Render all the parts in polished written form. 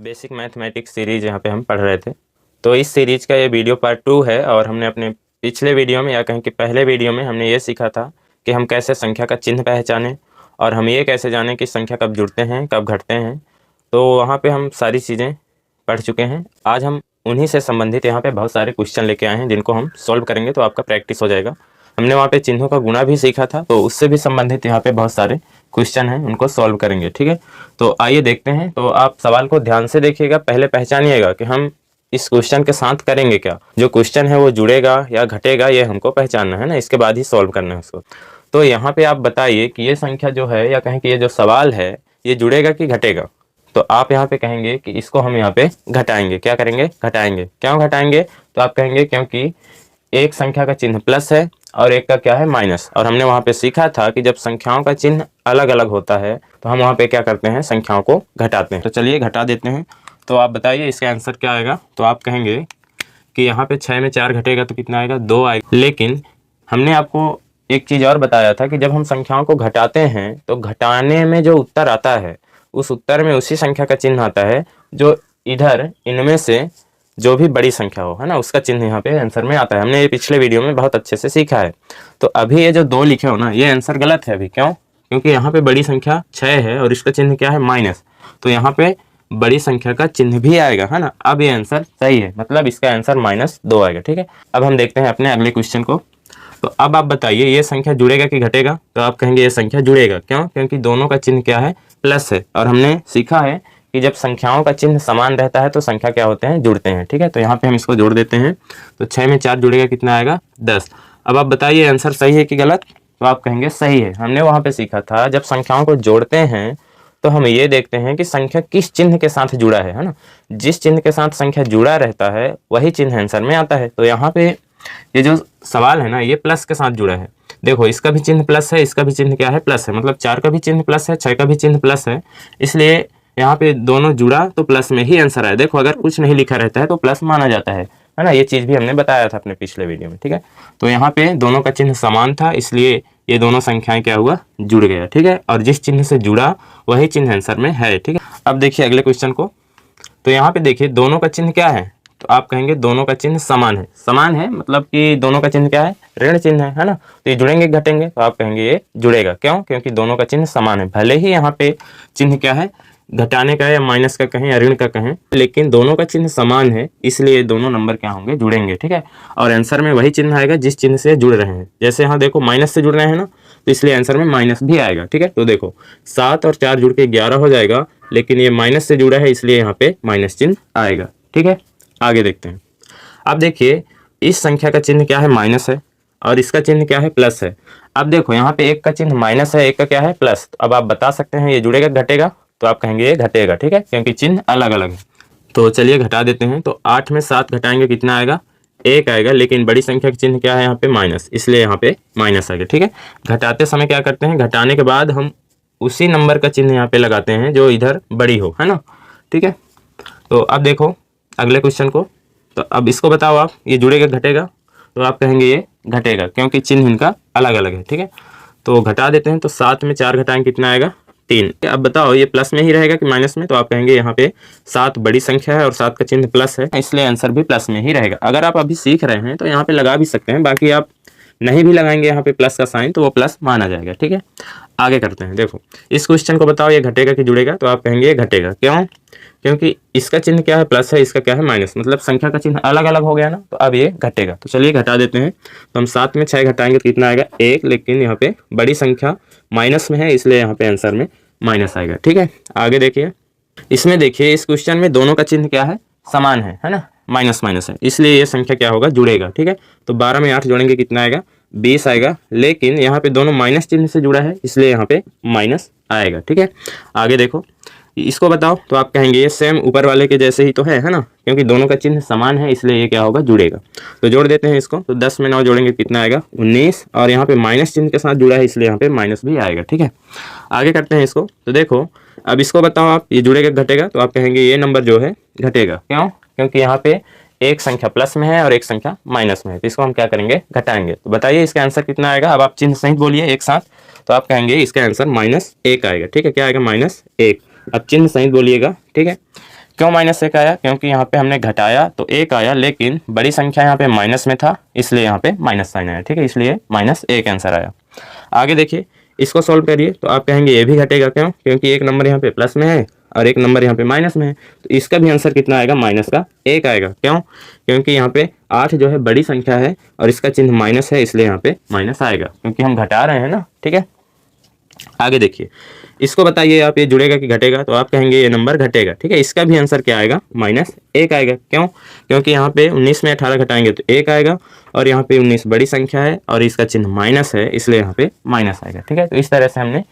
Basic mathematics series यहाँ पे हम पढ़ रहे थे। तो इस सीरीज का ये वीडियो पार्ट 2 है और हमने अपने पिछले वीडियो में या कहें कि पहले वीडियो में हमने ये सीखा था कि हम कैसे संख्या का चिन्ह पहचानें और हम ये कैसे जानें कि संख्या कब जुड़ते हैं कब घटते हैं। तो वहाँ पे हम सारी चीज़ें पढ़ चुके हैं। आज हम उन्हीं से संबंधित यहाँ पे बहुत सारे क्वेश्चन लेके आए हैं जिनको हम सॉल्व करेंगे तो आपका प्रैक्टिस हो जाएगा। हमने वहाँ पे चिन्हों का गुणा भी सीखा था, तो उससे भी संबंधित यहाँ पे बहुत सारे क्वेश्चन हैं, उनको सॉल्व करेंगे। ठीक है, तो आइए देखते हैं। तो आप सवाल को ध्यान से देखिएगा, पहले पहचानिएगा कि हम इस क्वेश्चन के साथ करेंगे क्या। जो क्वेश्चन है वो जुड़ेगा या घटेगा ये हमको पहचानना है ना, इसके बाद ही सॉल्व करना है उसको। तो यहाँ पे आप बताइए कि ये संख्या जो है या कहें कि ये जो सवाल है ये जुड़ेगा कि घटेगा। तो आप यहाँ पे कहेंगे कि इसको हम यहाँ पे घटाएंगे। क्या करेंगे? घटाएंगे। क्यों घटाएंगे? तो आप कहेंगे क्योंकि एक संख्या का चिन्ह प्लस है और एक का क्या है माइनस, और हमने वहाँ पे सीखा था कि जब संख्याओं का चिन्ह अलग अलग होता है तो हम वहाँ पे क्या करते हैं, संख्याओं को घटाते हैं। तो चलिए घटा देते हैं। तो आप बताइए इसका आंसर क्या आएगा। तो आप कहेंगे कि यहाँ पे 6 में 4 घटेगा तो कितना आएगा? 2 आएगा। लेकिन हमने आपको एक चीज़ और बताया था कि जब हम संख्याओं को घटाते हैं तो घटाने में जो उत्तर आता है उस उत्तर में उसी संख्या का चिन्ह आता है जो इधर इनमें से जो भी बड़ी संख्या हो, है ना, उसका चिन्ह यहाँ पे आंसर में आता है। हमने ये पिछले वीडियो में बहुत अच्छे से सीखा है। तो अभी ये जो 2 लिखे हो ना, ये आंसर गलत है अभी। क्यों? क्योंकि यहाँ पे बड़ी संख्या 6 है और इसका चिन्ह क्या है? माइनस। तो यहाँ पे बड़ी संख्या का चिन्ह भी आएगा, है ना। अब ये आंसर सही है, मतलब इसका आंसर -2 आएगा। ठीक है, अब हम देखते हैं अपने अगले क्वेश्चन को। तो अब आप बताइए ये संख्या जुड़ेगा कि घटेगा। तो आप कहेंगे ये संख्या जुड़ेगा। क्यों? क्योंकि दोनों का चिन्ह क्या है? प्लस है। और हमने सीखा है कि जब संख्याओं का चिन्ह समान रहता है तो संख्या क्या होते हैं? जुड़ते हैं। ठीक है, तो यहाँ पे हम इसको जोड़ देते हैं। तो 6 में 4 जुड़ेगा, कितना आएगा? 10। अब आप बताइए आंसर सही है कि गलत। तो आप कहेंगे सही है। हमने वहाँ पे सीखा था जब संख्याओं को जोड़ते हैं तो हम ये देखते हैं कि संख्या किस चिन्ह के साथ जुड़ा है ना। जिस चिन्ह के साथ संख्या जुड़ा रहता है वही चिन्ह आंसर में आता है। तो यहाँ पे ये जो सवाल है ना, ये प्लस के साथ जुड़ा है। देखो इसका भी चिन्ह प्लस है, इसका भी चिन्ह क्या है? प्लस है। मतलब 4 का भी चिन्ह प्लस है, 6 का भी चिन्ह प्लस है, इसलिए यहाँ पे दोनों जुड़ा तो प्लस में ही आंसर आया। देखो अगर कुछ नहीं लिखा रहता है तो प्लस माना जाता है ना। ये चीज़ भी हमने बताया था अपने पिछले वीडियो में। ठीक है, तो यहाँ पे दोनों का चिन्ह समान था, इसलिए ये दोनों संख्याएं क्या हुआ? जुड़ गया। ठीक है, और जिस चिन्ह से जुड़ा वही चिन्ह आंसर में है। ठीक है, अब देखिए अगले क्वेश्चन को। तो यहाँ पे देखिए दोनों का चिन्ह क्या है। तो आप कहेंगे दोनों का चिन्ह समान है। समान है मतलब कि दोनों का चिन्ह क्या है? ऋण चिन्ह है ना। तो ये जुड़ेंगे घटेंगे? तो आप कहेंगे ये जुड़ेगा। क्यों? क्योंकि दोनों का चिन्ह समान है। भले ही यहाँ पे चिन्ह क्या है? घटाने का या माइनस का कहें या ऋण का कहें, लेकिन दोनों का चिन्ह समान है, इसलिए दोनों नंबर क्या होंगे? जुड़ेंगे। ठीक है, और आंसर में वही चिन्ह आएगा जिस चिन्ह से जुड़ रहे हैं। जैसे यहाँ देखो माइनस से जुड़ रहे हैं ना, तो इसलिए आंसर में माइनस भी आएगा। ठीक है, तो देखो 7 और 4 जुड़ के 11 हो जाएगा, लेकिन ये माइनस से जुड़ा है इसलिए यहाँ पे माइनस चिन्ह आएगा। ठीक है, आगे देखते हैं। अब देखिए इस संख्या का चिन्ह क्या है? माइनस है, और इसका चिन्ह क्या है? प्लस है। अब देखो यहाँ पे एक का चिन्ह माइनस है, एक का क्या है? प्लस। तो अब आप बता सकते हैं ये जुड़ेगा घटेगा। तो आप कहेंगे ये घटेगा। ठीक है, क्योंकि चिन्ह अलग अलग है। तो चलिए घटा देते हैं। तो 8 में 7 घटाएंगे, कितना आएगा? 1 आएगा। लेकिन बड़ी संख्या का चिन्ह क्या है? यहाँ पे माइनस, इसलिए यहाँ पे माइनस आएगा। ठीक है, घटाते समय क्या करते हैं? घटाने के बाद हम उसी नंबर का चिन्ह यहाँ पे लगाते हैं जो इधर बड़ी हो, है ना। ठीक है, तो अब देखो अगले क्वेश्चन को। तो अब इसको बताओ आप, ये जुड़ेगा घटेगा। तो आप कहेंगे ये घटेगा क्योंकि चिन्ह इनका अलग अलग है। ठीक है, तो घटा देते हैं। तो 7 में 4 घटाएंगे, कितना आएगा? 3। अब बताओ ये प्लस में ही रहेगा कि माइनस में। तो आप कहेंगे यहाँ पे 7 बड़ी संख्या है और 7 का चिन्ह प्लस है, इसलिए आंसर भी प्लस में ही रहेगा। अगर आप अभी सीख रहे हैं तो यहाँ पे लगा भी सकते हैं, बाकी आप नहीं भी लगाएंगे यहाँ पे प्लस का साइन तो वो प्लस माना जाएगा। ठीक है, आगे करते हैं। देखो इस क्वेश्चन को बताओ ये घटेगा कि जुड़ेगा। तो आप कहेंगे ये घटेगा। क्यों? क्योंकि इसका चिन्ह क्या है? प्लस है, इसका क्या है? माइनस। मतलब संख्या का चिन्ह अलग अलग हो गया ना, तो अब ये घटेगा। तो चलिए घटा देते हैं। तो हम 7 में 6 घटाएंगे तो कितना आएगा? 1। लेकिन यहाँ पे बड़ी संख्या माइनस में है, इसलिए यहाँ पे आंसर में माइनस आएगा। ठीक है, आगे देखिए। इसमें देखिए इस क्वेश्चन में दोनों का चिन्ह क्या है? समान है ना, माइनस माइनस है, इसलिए ये संख्या क्या होगा? जुड़ेगा। ठीक है, तो 12 में 8 जोड़ेंगे, कितना आएगा? 20 आएगा। लेकिन यहाँ पे दोनों माइनस चिन्ह से जुड़ा है, इसलिए यहाँ पे माइनस आएगा। ठीक है, आगे देखो इसको बताओ। तो आप कहेंगे ये सेम ऊपर वाले के जैसे ही तो है ना, क्योंकि दोनों का चिन्ह समान है, इसलिए ये क्या होगा? जुड़ेगा। तो जोड़ देते हैं इसको। तो 10 में 9 जोड़ेंगे, कितना आएगा? 19। और यहाँ पे माइनस चिन्ह के साथ जुड़ा है, इसलिए यहाँ पे माइनस भी आएगा। ठीक है, आगे करते हैं इसको। तो देखो अब इसको बताओ आप, ये जुड़ेगा घटेगा। तो आप कहेंगे ये नंबर जो है घटेगा। क्यों? क्योंकि यहाँ पे एक संख्या प्लस में है और एक संख्या माइनस में है, तो इसको हम क्या करेंगे? घटाएंगे। तो बताइए इसका आंसर कितना आएगा। अब आप चिन्ह सहित बोलिए एक साथ। तो आप कहेंगे इसका आंसर -1 आएगा। ठीक है, क्या आएगा? -1। अब चिन्ह सहित बोलिएगा। ठीक है, क्यों -1 आया? क्योंकि यहाँ पे हमने घटाया तो 1 आया, लेकिन बड़ी संख्या यहाँ पे माइनस में था, इसलिए यहाँ पे माइनस साइन आया। ठीक है, इसलिए -1 आंसर आया। आगे देखिए, इसको सॉल्व करिए तो आप कहेंगे ये भी घटेगा। क्यों? क्योंकि एक नंबर यहाँ पे प्लस में है और एक नंबर यहाँ पे माइनस में है, तो इसका भी आंसर कितना आएगा? -1 आएगा। क्यों? क्योंकि यहाँ पे 8 जो है बड़ी संख्या है और इसका चिन्ह माइनस है, इसलिए यहाँ पे माइनस आएगा, क्योंकि हम घटा रहे हैं ना। ठीक है, आगे देखिए, इसको बताइए आप, ये जुड़ेगा कि घटेगा? तो आप कहेंगे ये नंबर घटेगा। ठीक है, इसका भी आंसर क्या आएगा? -1 आएगा। क्यों? क्योंकि यहाँ पे 19 में 18 घटाएंगे तो 1 आएगा और यहाँ पे 19 बड़ी संख्या है और इसका चिन्ह माइनस है, इसलिए यहाँ पे माइनस आएगा। ठीक है, तो इस तरह से हमने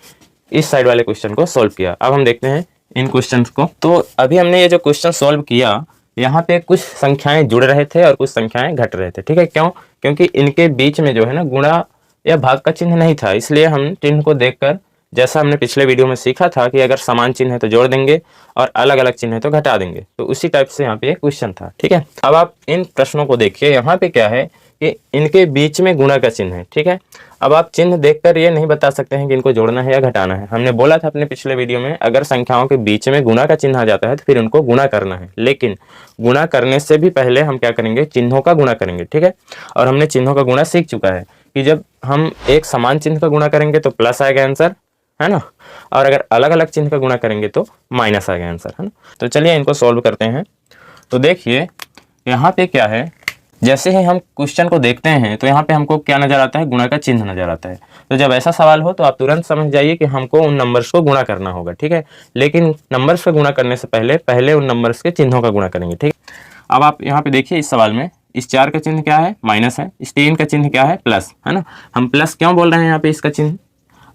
इस साइड वाले क्वेश्चन को सॉल्व किया। अब हम देखते हैं इन क्वेश्चंस को। तो अभी हमने ये जो क्वेश्चन सॉल्व किया, यहाँ पे कुछ संख्याएं जुड़ रहे थे और कुछ संख्याएं घट रहे थे। ठीक है, क्यों? क्योंकि इनके बीच में जो है ना गुणा या भाग का चिन्ह नहीं था, इसलिए हम चिन्ह को देखकर, जैसा हमने पिछले वीडियो में सीखा था कि अगर समान चिन्ह है तो जोड़ देंगे और अलग अलग चिन्ह है तो घटा देंगे, तो उसी टाइप से यहाँ पे एक क्वेश्चन था। ठीक है, अब आप इन प्रश्नों को देखिए, यहाँ पे क्या है कि इनके बीच में गुणा का चिन्ह है। ठीक है, अब आप चिन्ह देखकर ये नहीं बता सकते हैं कि इनको जोड़ना है या घटाना है। हमने बोला था अपने पिछले वीडियो में, अगर संख्याओं के बीच में गुणा का चिन्ह आ जाता है तो फिर उनको गुणा करना है, लेकिन गुणा करने से भी पहले हम क्या करेंगे? चिन्हों का गुणा करेंगे। ठीक है, और हमने चिन्हों का गुणा सीख चुका है कि जब हम एक समान चिन्ह का गुणा करेंगे तो प्लस आएगा आंसर, है ना, और अगर अलग अलग चिन्ह का गुणा करेंगे तो माइनस आएगा आंसर, है ना। तो चलिए इनको सॉल्व करते हैं। तो देखिए यहाँ पे क्या है, जैसे ही हम क्वेश्चन को देखते हैं तो यहाँ पे हमको क्या नजर आता है? गुणा का चिन्ह नजर आता है। तो जब ऐसा सवाल हो तो आप तुरंत समझ जाइए कि हमको उन नंबर्स को गुणा करना होगा। ठीक है, लेकिन नंबर्स को गुणा करने से पहले उन नंबर्स के चिन्हों का गुणा करेंगे। ठीक, अब आप यहाँ पे देखिए, इस सवाल में इस 4 का चिन्ह क्या है? माइनस है। इस 3 का चिन्ह क्या है? प्लस, है ना। हम प्लस क्यों बोल रहे हैं यहाँ पे? इसका चिन्ह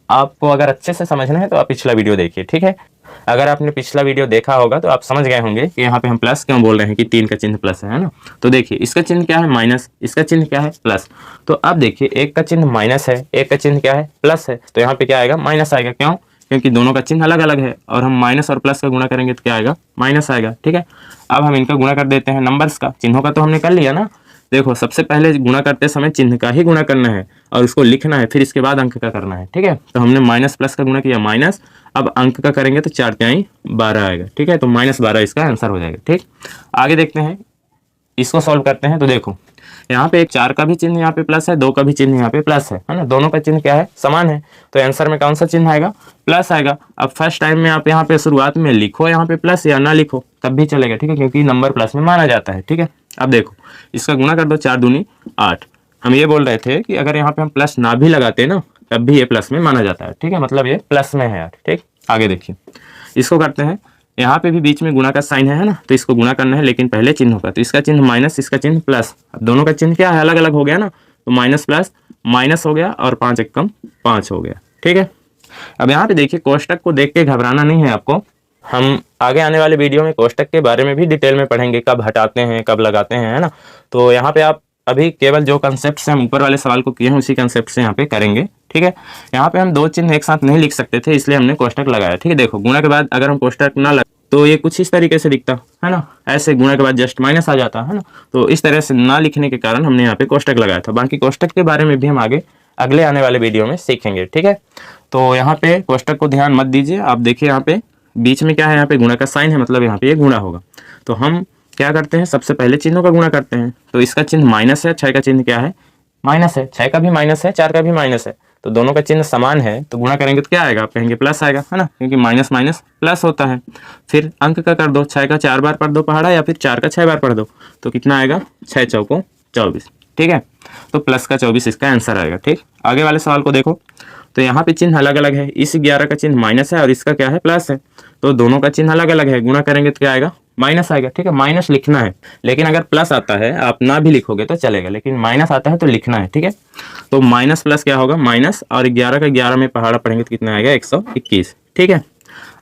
आपको अगर अच्छे से समझना है तो आप पिछला वीडियो देखिए। ठीक है, अगर आपने पिछला वीडियो देखा होगा तो आप समझ गए होंगे कि यहाँ पे हम प्लस क्यों बोल रहे हैं कि 3 का चिन्ह प्लस है ना। तो देखिए, इसका चिन्ह क्या है? माइनस। इसका चिन्ह क्या है? प्लस। तो अब देखिए, एक का चिन्ह माइनस है, एक का चिन्ह क्या है? प्लस है, तो यहाँ पे क्या आएगा? माइनस आएगा। क्यों? क्योंकि दोनों का चिन्ह अलग अलग है और हम माइनस और प्लस का गुणा करेंगे तो क्या आएगा? माइनस आएगा। ठीक है, अब हम इनका गुणा कर देते हैं नंबर्स का। चिन्हों का तो हमने कर लिया ना। देखो, सबसे पहले गुणा करते समय चिन्ह का ही गुणा करना है और उसको लिखना है, फिर इसके बाद अंक का करना है। ठीक है, तो हमने माइनस प्लस का गुणा किया, माइनस। अब अंक का करेंगे तो 4 तिहाई 12 आएगा। ठीक है, तो -12 इसका आंसर हो जाएगा। ठीक, आगे देखते हैं, इसको सॉल्व करते हैं। तो देखो, यहाँ पे एक 4 का भी चिन्ह यहाँ पे प्लस है, 2 का भी चिन्ह यहाँ पे प्लस है ना। दोनों का चिन्ह क्या है? समान है, तो आंसर में कौन सा चिन्ह आएगा? प्लस आएगा। अब फर्स्ट टाइम में आप यहाँ पे शुरुआत में लिखो यहाँ पे प्लस या ना लिखो तब भी चलेगा। ठीक है, क्योंकि नंबर प्लस में माना जाता है। ठीक है, अब देखो, इसका गुणा कर दो, 4 दूनी 8। हम ये बोल रहे थे कि अगर यहाँ पे हम प्लस ना भी लगाते ना तब भी ये प्लस में माना जाता है। ठीक है, मतलब ये प्लस में है यार। ठीक, आगे देखिए, इसको करते हैं। यहाँ पे भी बीच में गुणा का साइन है ना, तो इसको गुणा करना है, लेकिन पहले चिन्ह होगा। तो इसका चिन्ह माइनस, इसका चिन्ह प्लस। अब दोनों का चिन्ह क्या है? अलग अलग हो गया ना, तो माइनस प्लस माइनस हो गया और 5 एक कम 5 हो गया। ठीक है, अब यहाँ पे देखिए, कोष्टक को देख के घबराना नहीं है आपको। हम आगे आने वाले वीडियो में कोष्टक के बारे में भी डिटेल में पढ़ेंगे, कब हटाते हैं कब लगाते हैं, है ना। तो यहाँ पे आप अभी केवल जो कंसेप्ट से हम ऊपर वाले सवाल को किए हैं उसी कंसेप्ट से यहाँ पे करेंगे। ठीक है, यहाँ पे हम 2 चिन्ह एक साथ नहीं लिख सकते थे, इसलिए हमने कोष्टक लगाया। ठीक है, देखो, गुणा के बाद अगर हम कोष्टक ना लगा तो ये कुछ इस तरीके से दिखता है ना, ऐसे गुणा के बाद जस्ट माइनस आ जाता है ना। तो इस तरह से ना लिखने के कारण हमने यहाँ पे कोष्टक लगाया था। बाकी कोष्टक के बारे में भी हम आगे अगले आने वाले वीडियो में सीखेंगे। ठीक है, तो यहाँ पे कोष्टक को ध्यान मत दीजिए। आप देखिए, यहाँ पे बीच में क्या है? यहाँ पे गुणा का साइन है, मतलब यहाँ पे ये गुणा होगा। तो हम क्या करते हैं? सबसे पहले चिन्हों का गुणा करते हैं। तो इसका चिन्ह माइनस है, 6 का चिन्ह क्या है? माइनस है। 6 का भी माइनस है, 4 का भी माइनस है, तो दोनों का चिन्ह समान है, तो गुणा करेंगे तो क्या आएगा? आप कहेंगे प्लस आएगा, है ना, क्योंकि माइनस माइनस प्लस होता है। फिर अंक का कर दो, 6 का 4 बार पढ़ दो पहाड़ा, या फिर 4 का 6 बार पढ़ दो, तो कितना आएगा? 6 चौको 24। ठीक है, तो प्लस का 24 इसका आंसर आएगा। ठीक, आगे वाले सवाल को देखो, तो यहाँ पे चिन्ह अलग अलग है। इस 11 का चिन्ह माइनस है और इसका क्या है? प्लस है, तो दोनों का चिन्ह अलग अलग है, गुणा करेंगे तो क्या आएगा? माइनस आएगा। ठीक है, माइनस लिखना है, लेकिन अगर प्लस आता है आप ना भी लिखोगे तो चलेगा, लेकिन माइनस आता है तो लिखना है। ठीक है, तो माइनस प्लस क्या होगा? माइनस, और 11 का 11 में पहाड़ा पढ़ेंगे तो कितना आएगा? 121। ठीक है,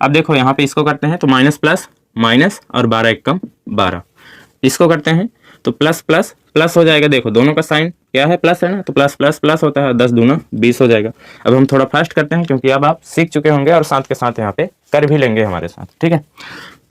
अब देखो यहाँ पे इसको करते हैं तो माइनस प्लस माइनस और 12 एक कम 12। इसको करते हैं तो प्लस प्लस प्लस हो जाएगा। देखो, दोनों का साइन क्या है? प्लस है ना, तो प्लस प्लस प्लस होता है, 10 दूना 20 हो जाएगा। अब हम थोड़ा फास्ट करते हैं क्योंकि अब आप सीख चुके होंगे और साथ के साथ यहाँ पे कर भी लेंगे हमारे साथ। ठीक है,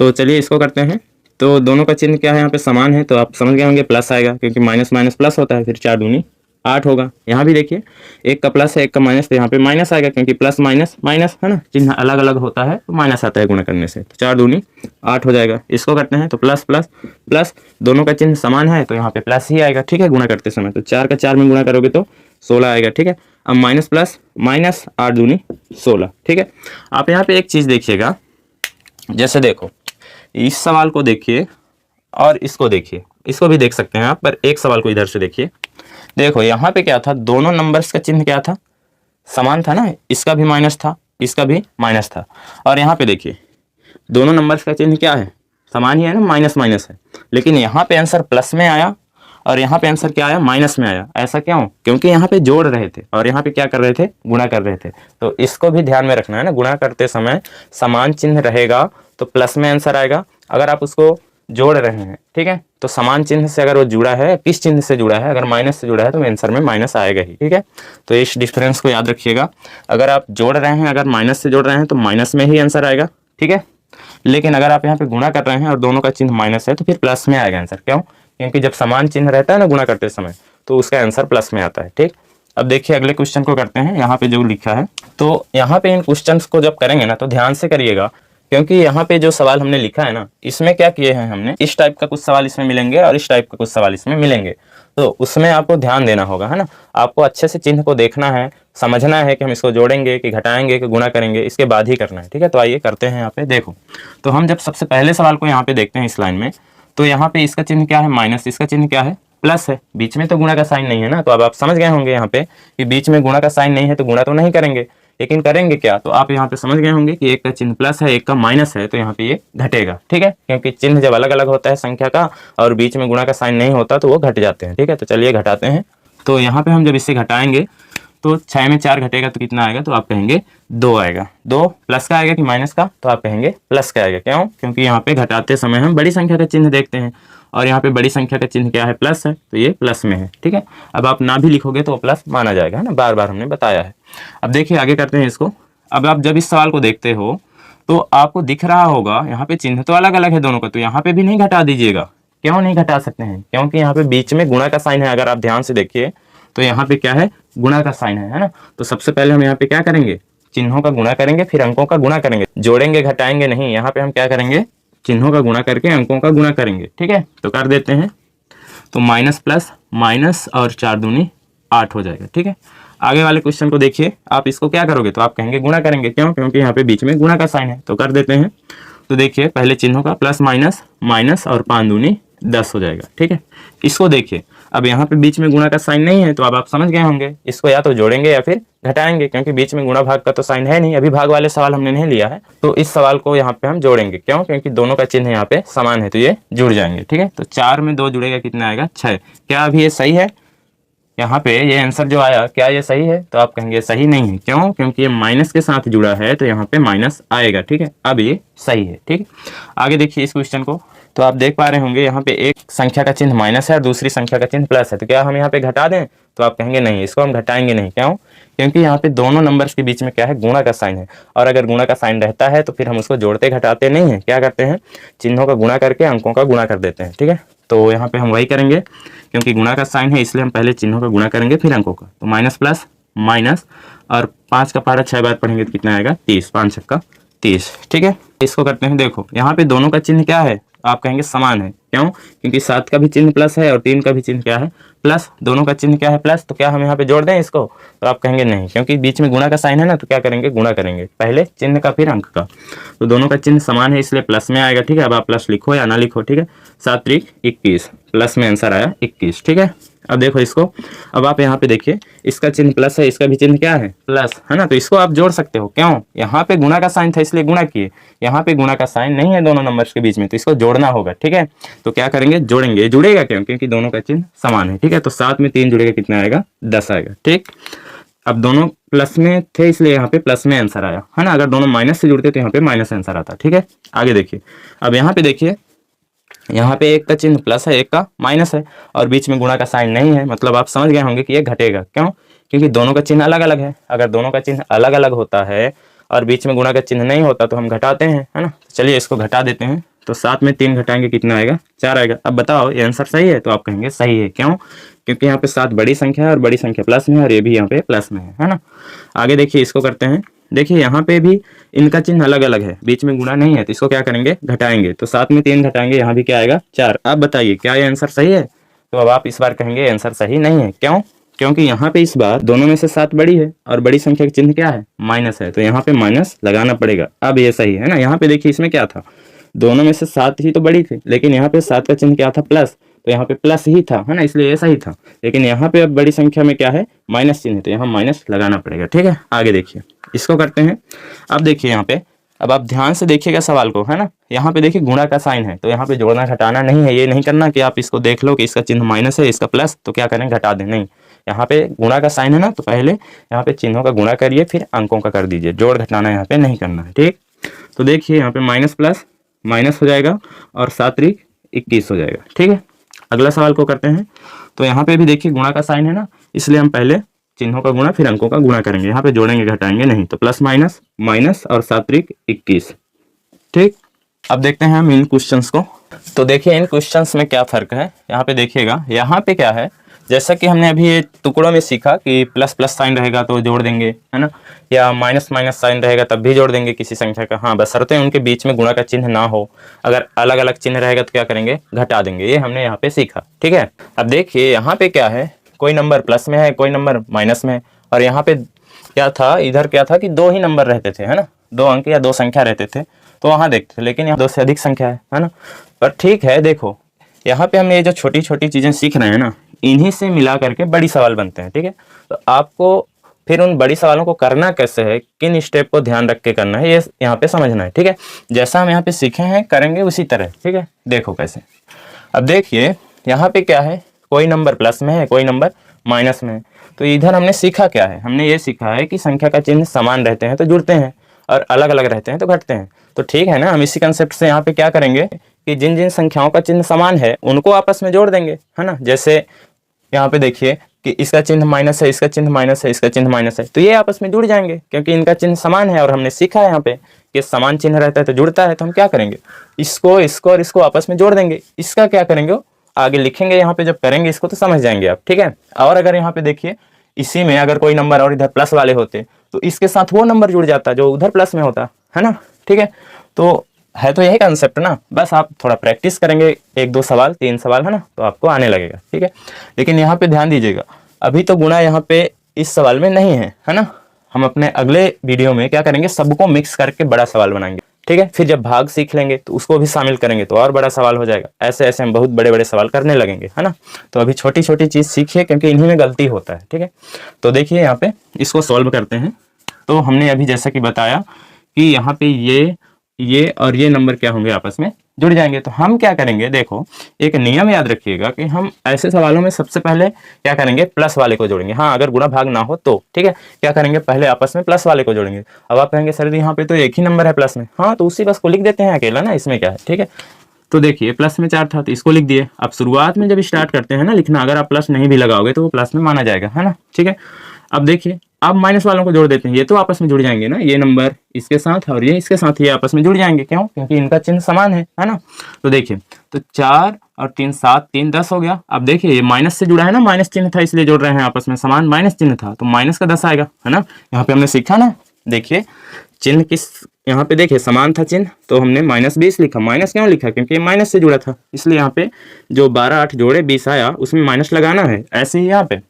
तो चलिए इसको करते हैं। तो दोनों का चिन्ह क्या है? यहाँ पे समान है, तो आप समझ गए होंगे प्लस आएगा, क्योंकि माइनस माइनस प्लस होता है। फिर 4 दूनी 8 होगा। यहाँ भी देखिए एक का प्लस है एक का माइनस, तो यहाँ पे माइनस आएगा क्योंकि प्लस माइनस माइनस है ना, चिन्ह अलग अलग होता है तो माइनस आता है गुणा करने से। तो 4 दूनी 8 हो जाएगा। इसको करते हैं तो प्लस प्लस प्लस, दोनों का चिन्ह समान है तो यहाँ पे प्लस ही आएगा, ठीक है, गुणा करते समय। तो 4 का 4 में गुणा करोगे तो 16 आएगा, ठीक है। अब माइनस प्लस माइनस 8 दूनी 16, ठीक है। आप यहाँ पे एक चीज़ देखिएगा, जैसे देखो इस सवाल को देखिए और इसको देखिए, इसको भी देख सकते हैं आप, पर एक सवाल को इधर से देखिए। देखो यहाँ पे क्या था, दोनों नंबर्स का चिन्ह क्या था, समान था ना, इसका भी माइनस था इसका भी माइनस था। और यहाँ पे देखिए दोनों नंबर्स का चिन्ह क्या है, समान ही है ना, माइनस माइनस है। लेकिन यहाँ पे आंसर प्लस में आया और यहाँ पे आंसर क्या आया, माइनस में आया। ऐसा क्यों? क्योंकि यहाँ पे जोड़ रहे थे और यहाँ पे क्या कर रहे थे, गुणा कर रहे थे। तो इसको भी ध्यान में रखना है ना, गुणा करते समय समान चिन्ह रहेगा तो प्लस में आंसर आएगा। अगर आप उसको जोड़ रहे हैं, ठीक है, तो समान चिन्ह से अगर वो जुड़ा है, किस चिन्ह से जुड़ा है, अगर माइनस से जुड़ा है तो आंसर में माइनस आएगा ही, ठीक है। तो इस डिफरेंस को याद रखिएगा। अगर आप जोड़ रहे हैं, अगर माइनस से जोड़ रहे हैं तो माइनस में ही आंसर आएगा, ठीक है। लेकिन अगर आप यहाँ पे गुणा कर रहे हैं और दोनों का चिन्ह माइनस है तो फिर प्लस में आएगा आंसर। क्यों? क्योंकि जब समान चिन्ह रहता है ना गुणा करते समय तो उसका आंसर प्लस में आता है, ठीक। अब देखिए अगले क्वेश्चन को करते हैं। यहाँ पे जो लिखा है, तो यहाँ पे इन क्वेश्चंस को जब करेंगे ना तो ध्यान से करिएगा, क्योंकि यहाँ पे जो सवाल हमने लिखा है ना, इसमें क्या किए हैं हमने, इस टाइप का कुछ सवाल इसमें मिलेंगे और इस टाइप का कुछ सवाल इसमें मिलेंगे। तो उसमें आपको ध्यान देना होगा, है ना। आपको अच्छे से चिन्ह को देखना है, समझना है कि हम इसको जोड़ेंगे कि घटाएंगे कि गुणा करेंगे, इसके बाद ही करना है, ठीक है। तो आइए करते हैं यहाँ पे। देखो तो हम जब सबसे पहले सवाल को यहाँ पे देखते हैं इस लाइन में, तो यहाँ पे इसका चिन्ह क्या है, माइनस, इसका चिन्ह क्या है, प्लस है। बीच में तो गुणा का साइन नहीं है ना, तो अब आप समझ गए होंगे यहाँ पे कि बीच में गुणा का साइन नहीं है तो गुणा तो नहीं करेंगे, लेकिन करेंगे क्या, तो आप यहाँ पे समझ गए होंगे कि एक का चिन्ह प्लस है एक का माइनस है, तो यहाँ पे ये घटेगा, ठीक है। क्योंकि चिन्ह जब अलग अलग होता है संख्या का और बीच में गुणा का साइन नहीं होता तो वो घट जाते हैं, ठीक है। तो चलिए घटाते हैं। तो यहाँ पे हम जब इसे घटाएंगे तो 6 में 4 घटेगा तो कितना आएगा, तो आप कहेंगे 2 आएगा। 2 प्लस का आएगा कि माइनस का, तो आप कहेंगे प्लस का आएगा। क्यों? क्योंकि यहाँ पे घटाते समय हम बड़ी संख्या का चिन्ह देखते हैं और यहाँ पे बड़ी संख्या का चिन्ह क्या है, प्लस है, तो ये प्लस में है, ठीक है। अब आप ना भी लिखोगे तो प्लस माना जाएगा, है ना, बार बार हमने बताया है। अब देखिए आगे करते हैं इसको। अब आप जब इस सवाल को देखते हो तो आपको दिख रहा होगा यहाँ पे चिन्ह तो अलग अलग है दोनों का, तो यहाँ पे भी नहीं घटा दीजिएगा। क्यों नहीं घटा सकते हैं? क्योंकि यहाँ पे बीच में गुणा का साइन है। अगर आप ध्यान से देखिए तो यहाँ पे क्या है, गुणा का साइन है ना। तो सबसे पहले हम यहाँ पे क्या करेंगे, चिन्हों का गुणा करेंगे, फिर अंकों का गुणा करेंगे, जोड़ेंगे घटाएंगे नहीं। यहाँ पे हम क्या करेंगे, चिन्हों का गुणा करके अंकों का गुणा करेंगे, ठीक है। तो कर देते हैं, तो माइनस प्लस माइनस और 4 दूनी 8 हो जाएगा, ठीक है। आगे वाले क्वेश्चन को देखिए, आप इसको क्या करोगे, तो आप कहेंगे गुणा करेंगे। क्यों? क्योंकि यहाँ पे बीच में गुणा का साइन है। तो कर देते हैं। तो देखिए पहले चिन्हों का प्लस माइनस माइनस और 5 दूनी 10 हो जाएगा, ठीक है। इसको देखिए, अब यहाँ पे बीच में गुणा का साइन नहीं है, तो अब आप समझ गए होंगे इसको या तो जोड़ेंगे या फिर घटाएंगे, क्योंकि बीच में गुणा भाग का तो साइन है नहीं, अभी भाग वाले सवाल हमने नहीं लिया है। तो इस सवाल को यहाँ पे हम जोड़ेंगे। क्यों? क्योंकि दोनों का चिन्ह यहाँ पे समान है, तो ये जुड़ जाएंगे, ठीक है। तो 4 में 2 जुड़ेगा, कितना आएगा, 6। क्या अभी ये सही है? यहाँ पे ये आंसर जो आया, क्या ये सही है? तो आप कहेंगे सही नहीं है। क्यों? क्योंकि ये माइनस के साथ जुड़ा है तो यहाँ पे माइनस आएगा, ठीक है। अब ये सही है, ठीक है। आगे देखिए इस क्वेश्चन को, तो आप देख पा रहे होंगे यहाँ पे एक संख्या का चिन्ह माइनस है और दूसरी संख्या का चिन्ह प्लस है। तो क्या हम यहाँ पे घटा दें? तो आप कहेंगे नहीं, इसको हम घटाएंगे नहीं। क्यों? क्योंकि यहाँ पे दोनों नंबर्स के बीच में क्या है, गुणा का साइन है। और अगर गुणा का साइन रहता है तो फिर हम उसको जोड़ते घटाते नहीं है, क्या करते हैं, चिन्हों का गुणा करके अंकों का गुणा कर देते हैं, ठीक है। तो यहाँ पे हम वही करेंगे, क्योंकि गुणा का साइन है इसलिए हम पहले चिन्हों का गुणा करेंगे फिर अंकों का। तो माइनस प्लस माइनस और 5 का पारा 6 बार पढ़ेंगे तो कितना आएगा, 30। 5 छक्का 30, ठीक है। इसको करते हैं। देखो यहाँ पे दोनों का चिन्ह क्या है, आप कहेंगे समान है। क्यों? क्योंकि 7 का भी चिन्ह प्लस है और 3 का भी चिन्ह क्या है, प्लस। दोनों का चिन्ह क्या है, प्लस। तो क्या हम यहाँ पे जोड़ दें इसको? तो आप कहेंगे नहीं, क्योंकि बीच में गुणा का साइन है ना, तो क्या करेंगे, गुणा करेंगे, पहले चिन्ह का फिर अंक का। तो दोनों का चिन्ह समान है इसलिए प्लस में आएगा, ठीक है। अब आप प्लस लिखो या ना लिखो, ठीक है। 7 त्रिक 21, प्लस में आंसर आया 21, ठीक है। अब देखो इसको, अब आप यहाँ पे देखिए, इसका चिन्ह प्लस है, इसका भी चिन्ह क्या है, प्लस, है ना। तो इसको आप जोड़ सकते हो। क्यों? यहाँ पे गुणा का साइन था इसलिए गुणा किए, यहाँ पे गुणा का साइन नहीं है दोनों नंबर्स के बीच में, तो इसको जोड़ना होगा, ठीक है। तो क्या करेंगे, जोड़ेंगे। जुड़ेगा क्यों? क्योंकि दोनों का चिन्ह समान है, ठीक है। तो 7 में 3 जुड़ेगा, कितना आएगा, 10 आएगा, ठीक। अब दोनों प्लस में थे इसलिए यहाँ पे प्लस में आंसर आया, है ना। अगर दोनों माइनस से जुड़ते तो यहाँ पे माइनस आंसर आता, ठीक है। आगे देखिए, अब यहाँ पे देखिए, यहाँ पे एक का चिन्ह प्लस है एक का माइनस है और बीच में गुणा का साइन नहीं है, मतलब आप समझ गए होंगे कि ये घटेगा। क्यों? क्योंकि दोनों का चिन्ह अलग अलग है। अगर दोनों का चिन्ह अलग अलग होता है और बीच में गुणा का चिन्ह नहीं होता तो हम घटाते हैं, है ना। चलिए इसको घटा देते हैं। तो 7 में 3 घटाएंगे कितना आएगा, 4 आएगा। अब बताओ ये आंसर सही है? तो आप कहेंगे सही है। क्यों? क्योंकि यहाँ पे 7 बड़ी संख्या है और बड़ी संख्या प्लस में है और ये भी यहाँ पे प्लस में है ना। आगे देखिए इसको करते हैं। देखिए यहाँ पे भी इनका चिन्ह अलग अलग है, बीच में गुणा नहीं है, तो इसको क्या करेंगे, घटाएंगे। तो 7 में 3 घटाएंगे, यहाँ भी क्या आएगा, 4। अब बताइए क्या ये आंसर सही है? तो अब आप इस बार कहेंगे आंसर सही नहीं है। क्यों? क्योंकि यहाँ पे इस बार दोनों में से 7 बड़ी है और बड़ी संख्या का चिन्ह क्या है, माइनस है, तो यहाँ पे माइनस लगाना पड़ेगा। अब ये सही है ना। यहाँ पे देखिए इसमें क्या था, दोनों में से 7 ही तो बड़ी थी, लेकिन यहाँ पे 7 का चिन्ह क्या था, प्लस, तो यहाँ पे प्लस ही था, है ना, इसलिए ये सही था। लेकिन यहाँ पे अब बड़ी संख्या में क्या है, माइनस चिन्ह है, तो यहाँ माइनस लगाना पड़ेगा। ठीक है, आगे देखिए इसको करते हैं। अब देखिए यहाँ पे, अब आप ध्यान से देखिएगा सवाल को, है ना। यहाँ पे देखिए गुणा का साइन है, तो यहाँ पे जोड़ना घटाना नहीं है। ये नहीं करना कि आप इसको देख लो कि इसका चिन्ह माइनस है, इसका प्लस, तो क्या करें, घटा दें। नहीं, यहाँ पे गुणा का साइन है ना, तो पहले यहाँ पे चिन्हों का गुणा करिए, फिर अंकों का कर दीजिए। जोड़ घटाना यहाँ पे नहीं करना है। ठीक, तो देखिए यहाँ पे माइनस प्लस माइनस हो जाएगा और 7 × 21 हो जाएगा। ठीक है, अगला सवाल को करते हैं। तो यहाँ पे भी देखिए गुणा का साइन है ना, इसलिए हम पहले चिन्हों का गुणा फिर अंकों का गुणा करेंगे। यहाँ पे जोड़ेंगे घटाएंगे नहीं, तो प्लस माइनस माइनस और 7 × 21। ठीक, अब देखते हैं हम इन क्वेश्चंस को। तो देखिए इन क्वेश्चंस में क्या फर्क है, यहाँ पे देखिएगा। यहाँ पे क्या है, जैसा कि हमने अभी ये टुकड़ों में सीखा कि प्लस प्लस साइन रहेगा तो जोड़ देंगे, है ना, या माइनस माइनस साइन रहेगा तब भी जोड़ देंगे किसी संख्या का। हाँ, बशर्ते उनके बीच में गुणा का चिन्ह ना हो। अगर अलग अलग चिन्ह रहेगा तो क्या करेंगे, घटा देंगे। ये हमने यहाँ पे सीखा। ठीक है, अब देखिए यहाँ पे क्या है, कोई नंबर प्लस में है, कोई नंबर माइनस में है, और यहाँ पे क्या था, इधर क्या था कि 2 ही नंबर रहते थे, है ना, 2 अंक या 2 संख्या रहते थे, तो वहाँ देखते थे। लेकिन यहाँ 2 से अधिक संख्या है ना। पर ठीक है, देखो यहाँ पे हम ये जो छोटी छोटी चीज़ें सीख रहे हैं ना, इन्हीं से मिला करके बड़ी सवाल बनते हैं। ठीक है, तो आपको फिर उन बड़ी सवालों को करना कैसे है, किन स्टेप को ध्यान रख के करना है, ये यहाँ पे समझना है। ठीक है, जैसा हम यहाँ पे सीखे हैं करेंगे उसी तरह। ठीक है, देखो कैसे। अब देखिए यहाँ पे क्या है, कोई नंबर प्लस में है, कोई नंबर माइनस में है। तो इधर हमने सीखा क्या है, हमने ये सीखा है कि संख्या का चिन्ह समान रहते हैं तो जुड़ते हैं, और अलग अलग रहते हैं तो घटते हैं। तो ठीक है ना, हम इसी कंसेप्ट से यहाँ पे क्या करेंगे कि जिन जिन संख्याओं का चिन्ह समान है उनको आपस में जोड़ देंगे, है ना। जैसे यहाँ पे देखिए कि इसका चिन्ह माइनस है, इसका चिन्ह माइनस है, इसका चिन्ह माइनस है, तो ये आपस में जुड़ जाएंगे क्योंकि इनका चिन्ह समान है। और हमने सीखा है यहाँ पे कि समान चिन्ह रहता है तो जुड़ता है। तो हम क्या करेंगे, इसको इसको और इसको आपस में जोड़ देंगे। इसका क्या करेंगे, आगे लिखेंगे यहाँ पे, जब करेंगे इसको तो समझ जाएंगे आप। ठीक है, और अगर यहाँ पे देखिए इसी में अगर कोई नंबर और इधर प्लस वाले होते तो इसके साथ वो नंबर जुड़ जाता जो उधर प्लस में होता, है ना। ठीक है, तो है तो यही कंसेप्ट ना, बस आप थोड़ा प्रैक्टिस करेंगे, 1-2 सवाल 3 सवाल, है ना, तो आपको आने लगेगा। ठीक है, लेकिन यहाँ पे ध्यान दीजिएगा, अभी तो गुणा यहाँ पे इस सवाल में नहीं है ना। हम अपने अगले वीडियो में क्या करेंगे, सबको मिक्स करके बड़ा सवाल बनाएंगे। ठीक है, फिर जब भाग सीख लेंगे तो उसको भी शामिल करेंगे तो और बड़ा सवाल हो जाएगा। ऐसे ऐसे हम बहुत बड़े बड़े सवाल करने लगेंगे, है ना। तो अभी छोटी छोटी चीज़ सीखिए क्योंकि इन्हीं में गलती होता है। ठीक है, तो देखिए यहाँ पे इसको सॉल्व करते हैं। तो हमने अभी जैसा कि बताया कि यहाँ पे ये और ये नंबर क्या होंगे, आपस में जुड़ जाएंगे। तो हम क्या करेंगे, देखो एक नियम याद रखिएगा कि हम ऐसे सवालों में सबसे पहले क्या करेंगे, प्लस वाले को जोड़ेंगे। हाँ, अगर गुणा भाग ना हो तो ठीक है, क्या करेंगे, पहले आपस में प्लस वाले को जोड़ेंगे। अब आप कहेंगे सर यहाँ पे तो एक ही नंबर है प्लस में, हाँ तो उसी बस को लिख देते हैं अकेला ना, इसमें क्या है। ठीक है, तो देखिए प्लस में 4 था तो इसको लिख दिए। अब शुरुआत में जब स्टार्ट करते हैं ना लिखना, अगर आप प्लस नहीं भी लगाओगे तो वो प्लस में माना जाएगा, है ना। ठीक है, अब देखिए अब माइनस वालों को जोड़ देते हैं, ये तो आपस में जुड़ जाएंगे ना, ये नंबर इसके साथ और ये इसके साथ, ये आपस में जुड़ जाएंगे। क्यों? क्योंकि इनका चिन्ह समान है ना। तो देखिए, तो 4 और 3 7, 3 10 हो गया। अब देखिए ये माइनस से जुड़ा है ना, माइनस चिन्ह था इसलिए जोड़ रहे हैं, आपस में समान माइनस चिन्ह था तो माइनस का 10 आएगा, है ना। यहाँ पे हमने सीखा ना, देखिए चिन्ह किस, यहाँ पे देखिए समान था चिन्ह तो हमने -20 लिखा। माइनस क्यों लिखा, क्योंकि ये माइनस से जुड़ा था, इसलिए यहाँ पे जो 12 8 जोड़े 20 आया उसमें माइनस लगाना है। ऐसे ही यहाँ पे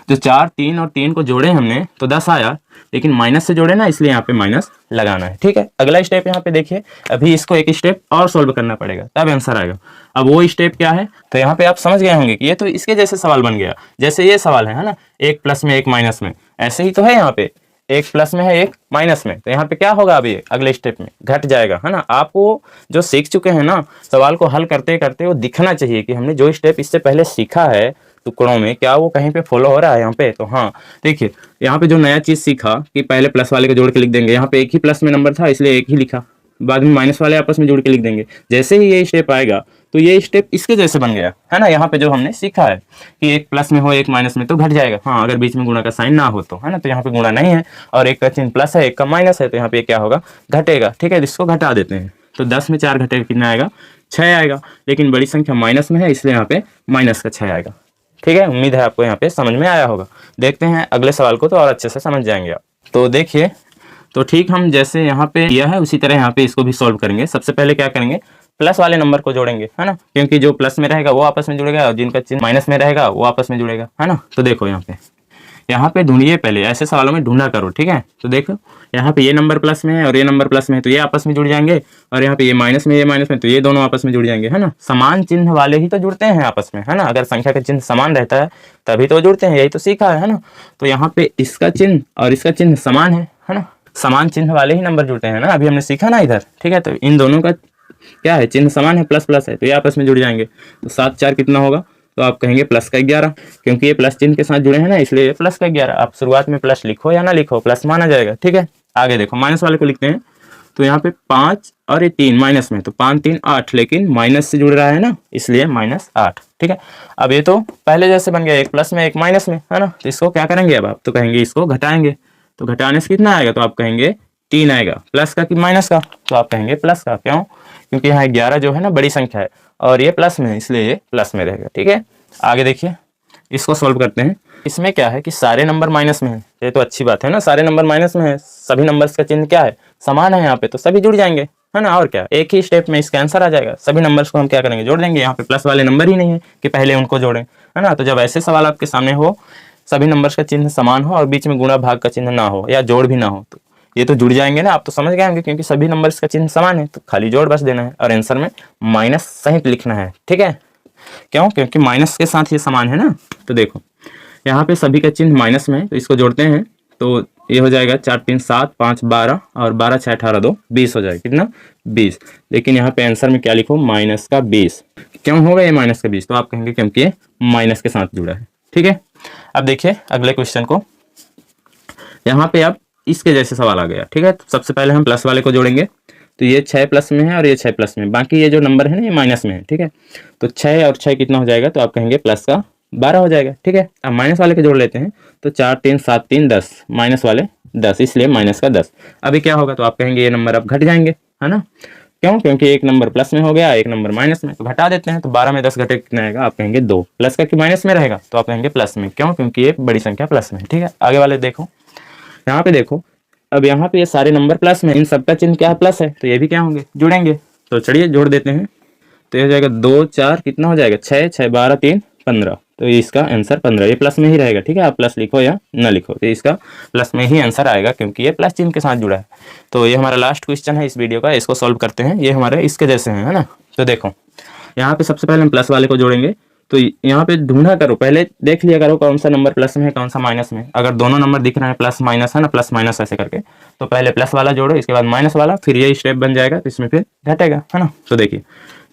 जो 4 3 और 3 को जोड़े हमने तो 10 आया, लेकिन माइनस से जोड़े ना इसलिए यहाँ पे माइनस लगाना है। ठीक है, अगला स्टेप यहाँ पे देखिए, अभी इसको एक स्टेप और सॉल्व करना पड़ेगा तब आंसर आएगा। अब वो स्टेप क्या है, तो यहाँ पे आप समझ गए होंगे कि ये तो इसके जैसे सवाल बन गया, जैसे ये सवाल है ना, 1 प्लस में 1 माइनस में, ऐसे ही तो है। यहाँ पे 1 प्लस में है 1 माइनस में, तो यहाँ पे क्या होगा, अभी अगले स्टेप में घट जाएगा, है ना। आपको जो सीख चुके हैं ना, सवाल को हल करते करते वो दिखना चाहिए कि हमने जो स्टेप इससे पहले सीखा है टुकड़ों में, क्या वो कहीं पे फॉलो हो रहा है यहाँ पे। तो हाँ देखिए, यहाँ पे जो नया चीज़ सीखा कि पहले प्लस वाले को जोड़ के लिख देंगे, यहाँ पे एक ही प्लस में नंबर था इसलिए एक ही लिखा, बाद में माइनस वाले आपस में जोड़ के लिख देंगे। जैसे ही ये स्टेप आएगा तो ये स्टेप इसके जैसे बन गया, है ना। यहाँ पे जो हमने सीखा है कि 1 प्लस में हो 1 माइनस में तो घट जाएगा, हाँ अगर बीच में गुणा का साइन ना हो तो, है ना। तो यहाँ पे गुणा नहीं है और एक का चिन्ह प्लस है एक का माइनस है, तो यहाँ पे क्या होगा, घटेगा। ठीक है, इसको घटा देते हैं। तो 10 में 4 घटेगा कितना आएगा, 6 आएगा। लेकिन बड़ी संख्या माइनस में है इसलिए यहाँ पे माइनस का 6 आएगा। ठीक है, उम्मीद है आपको यहाँ पे समझ में आया होगा। देखते हैं अगले सवाल को तो और अच्छे से समझ जाएंगे आप। तो देखिए, तो ठीक हम जैसे यहाँ पे किया है उसी तरह यहाँ पे इसको भी सॉल्व करेंगे। सबसे पहले क्या करेंगे, प्लस वाले नंबर को जोड़ेंगे, है ना, क्योंकि जो प्लस में रहेगा वो आपस में जुड़ेगा और जिनका चिन्ह माइनस में रहेगा वो आपस में जुड़ेगा, है ना। तो देखो यहाँ पे ढूंढिए, पहले ऐसे सवालों में ढूंढा करो। ठीक है, तो देखो यहाँ पे ये नंबर प्लस में है और ये नंबर प्लस में है तो ये आपस में जुड़ जाएंगे, और यहाँ पे ये माइनस में, ये माइनस में, तो ये दोनों आपस में जुड़ जाएंगे, है ना। समान चिन्ह वाले ही तो जुड़ते हैं आपस में, है ना। अगर संख्या का चिन्ह समान रहता है तभी तो जुड़ते हैं, यही तो सीखा है ना। तो यहाँ पे इसका चिन्ह और इसका चिन्ह समान है ना। समान चिन्ह वाले ही नंबर जुड़ते हैं ना, अभी हमने सीखा ना इधर। ठीक है, तो इन दोनों का क्या है, चिन्ह समान है, प्लस प्लस है, तो ये आपस में जुड़ जाएंगे। तो 7 4 कितना होगा, तो आप कहेंगे प्लस का 11, क्योंकि ये प्लस चिन्ह के साथ जुड़े हैं ना, इसलिए ये प्लस का 11। आप शुरुआत में प्लस लिखो या ना लिखो, प्लस माना जाएगा। ठीक है, आगे देखो माइनस वाले को लिखते हैं। तो यहाँ पे 5 और ये 3 माइनस में, तो 5 3 8, लेकिन माइनस से जुड़ रहा है ना, इसलिए -8। ठीक है, अब ये तो पहले जैसे बन गया, एक प्लस में एक माइनस में, है ना। तो इसको क्या करेंगे अब आप, तो कहेंगे इसको घटाएंगे। तो घटाने से कितना आएगा, तो आप कहेंगे 3 आएगा। प्लस का कि माइनस का, तो आप कहेंगे प्लस का। क्यों, क्योंकि यहाँ 11 जो है ना बड़ी संख्या है और ये प्लस में है, इसलिए ये प्लस में रहेगा। ठीक है, आगे देखिए इसको सॉल्व करते हैं। इसमें क्या है कि सारे नंबर माइनस में है, ये तो अच्छी बात है ना, सारे नंबर माइनस में है, सभी नंबर्स का चिन्ह क्या है, समान है यहाँ पे, तो सभी जुड़ जाएंगे, है ना। और क्या, एक ही स्टेप में इसका आंसर आ जाएगा। सभी नंबर्स को हम क्या करेंगे, जोड़ देंगे। यहाँ पे प्लस वाले नंबर ही नहीं है कि पहले उनको जोड़ें, है ना। तो जब ऐसे सवाल आपके सामने हो, सभी नंबर्स का चिन्ह समान हो और बीच में गुणा भाग का चिन्ह ना हो या जोड़ भी ना हो, तो ये तो जुड़ जाएंगे ना। आप तो समझ गए होंगे, क्योंकि सभी नंबर्स का चिन्ह समान है, तो खाली जोड़ बस देना है और आंसर में माइनस सहित लिखना है। ठीक है, क्यों, क्योंकि माइनस के साथ ये समान है ना। तो देखो यहाँ पे सभी का चिन्ह माइनस में है, तो इसको जोड़ते हैं। तो ये हो जाएगा 4 3 7 5 12 और 12 6 18 2 20 हो जाएगा। कितना, 20। लेकिन यहाँ पे आंसर में क्या लिखो, माइनस का 20। क्यों होगा ये माइनस का 20, तो आप कहेंगे क्योंकि ये माइनस के साथ जुड़ा है। ठीक है, अब देखिए अगले क्वेश्चन को। यहाँ पे अब इसके जैसे सवाल आ गया। ठीक है, तो सबसे पहले हम प्लस वाले को जोड़ेंगे। तो ये 6 प्लस में है और ये 6 प्लस में, बाकी ये जो नंबर है ना ये माइनस में है। ठीक है, तो 6 और 6 कितना हो जाएगा, तो आप कहेंगे प्लस का 12 हो जाएगा। ठीक है, अब माइनस वाले के जोड़ लेते हैं। तो 4 3 7 3 10, माइनस वाले 10, इसलिए माइनस का 10। अभी क्या होगा, तो आप कहेंगे ये नंबर अब घट जाएंगे, है ना। क्यों, क्योंकि एक नंबर प्लस में हो गया, एक नंबर माइनस में, तो घटा देते हैं। तो 12 में 10 घटे कितना आएगा, आप कहेंगे 2। प्लस का कि माइनस में रहेगा, तो आप कहेंगे प्लस में। क्यों, क्योंकि ये बड़ी संख्या प्लस में। ठीक है, आगे वाले देखो, यहाँ पे देखो, अब यहाँ पे ये सारे नंबर प्लस में, इन सबका चिन्ह क्या है, प्लस है, तो ये भी क्या होंगे, जुड़ेंगे। तो चलिए जोड़ देते हैं। तो ये हो जाएगा 2 4 कितना हो जाएगा, 6 6 12 3 15, तो इसका आंसर 15। ये प्लस में ही रहेगा। ठीक है, आप प्लस लिखो या ना लिखो, तो इसका प्लस में ही आंसर आएगा, क्योंकि ये प्लस चिन्ह के साथ जुड़ा है। तो ये हमारा लास्ट क्वेश्चन है इस वीडियो का, इसको सॉल्व करते हैं। ये हमारे इसके जैसे हैं, है ना। तो देखो यहाँ पे सबसे पहले हम प्लस वाले को जोड़ेंगे। तो यहाँ पे ढूंढा करो, पहले देख लिया करो कौन सा नंबर प्लस में है कौन सा माइनस में। अगर दोनों नंबर दिख रहे हैं प्लस माइनस, है ना, प्लस माइनस ऐसे करके, तो पहले प्लस वाला जोड़ो, इसके बाद माइनस वाला, फिर ये स्टेप बन जाएगा, तो इसमें फिर घटेगा, है ना। तो देखिए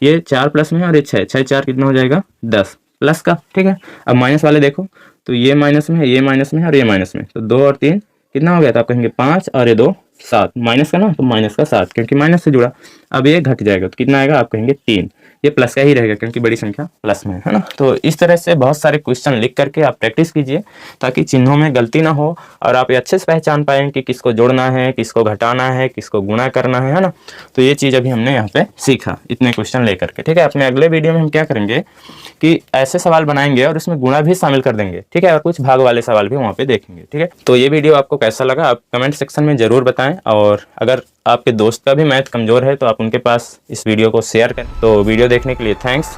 ये 4 प्लस में है और ये 6 6 4 कितना हो जाएगा, 10 प्लस का। ठीक है, अब माइनस वाले देखो, तो ये माइनस में है, ये माइनस में है और ये माइनस में, तो 2 और 3 कितना हो गया, तो आप कहेंगे 5 और ये 2 7, माइनस का ना, तो माइनस का 7, क्योंकि माइनस से जुड़ा। अब ये घट जाएगा, तो कितना आएगा, आप कहेंगे 3। ये प्लस का ही रहेगा, क्योंकि बड़ी संख्या प्लस में है ना। तो इस तरह से बहुत सारे क्वेश्चन लिख करके आप प्रैक्टिस कीजिए, ताकि चिन्हों में गलती ना हो और आप ये अच्छे से पहचान पाएं कि किसको जोड़ना है, किसको घटाना है, किसको गुणा करना है ना। तो ये चीज़ अभी हमने यहाँ पे सीखा इतने क्वेश्चन लेकर के। ठीक है, अपने अगले वीडियो में हम क्या करेंगे कि ऐसे सवाल बनाएंगे और उसमें गुणा भी शामिल कर देंगे। ठीक है, और कुछ भाग वाले सवाल भी वहाँ पे देखेंगे। ठीक है, तो ये वीडियो आपको कैसा लगा आप कमेंट सेक्शन में ज़रूर बताएं, और अगर आपके दोस्त का भी मैथ कमज़ोर है तो आप उनके पास इस वीडियो को शेयर करें। तो वीडियो देखने के लिए थैंक्स।